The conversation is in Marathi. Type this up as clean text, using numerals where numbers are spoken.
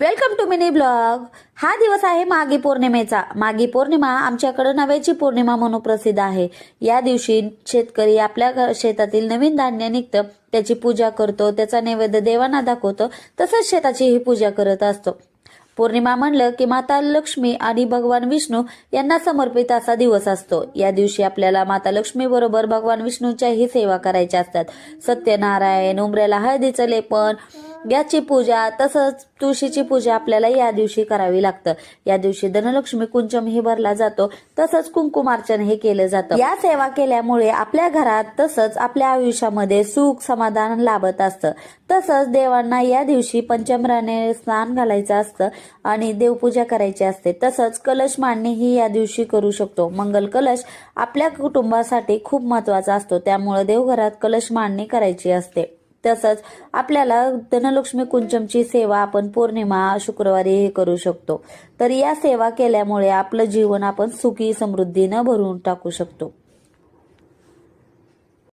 Welcome to mini blog. हा दिवस आहे माघी पौर्णिमेचा। माघी पौर्णिमा आमच्याकडे नव्याची पौर्णिमा म्हणून प्रसिद्ध आहे। या दिवशी शेतकरी आपल्या शेतातील नवीन धान्य निघतं त्याची पूजा करतो, त्याचा नैवेद्य देवांना दाखवतो, तसंच शेताची ही पूजा करत असतो। पौर्णिमा म्हणलं की माता लक्ष्मी आणि भगवान विष्णू यांना समर्पित असा दिवस असतो। या दिवशी आपल्याला माता लक्ष्मी बरोबर भगवान विष्णूच्याही सेवा करायच्या असतात। सत्यनारायण, उंबऱ्याला हळदीचं लेपन, याची पूजा, तसंच तुळशीची पूजा आपल्याला या दिवशी करावी लागतं। या दिवशी धनलक्ष्मी कुंचमही भरला जातो, तसंच कुंकुमार्चन हे केलं जातं। या सेवा केल्यामुळे आपल्या घरात तसंच आपल्या आयुष्यामध्ये सुख समाधान लाभत असतं। तसंच देवांना या दिवशी पंचामृताने स्नान घालायचं असतं आणि देवपूजा करायची असते। तसंच कलश मांडणी ही या दिवशी करू शकतो। मंगल कलश आपल्या कुटुंबासाठी खूप महत्वाचा असतो, त्यामुळे देवघरात कलश मांडणी करायची असते। तसंच आपल्याला धनलक्ष्मी कुंचमची सेवा आपण पौर्णिमा शुक्रवारी हे करू शकतो। तर या सेवा केल्यामुळे आपलं जीवन आपण सुखी समृद्धीनं भरून टाकू शकतो।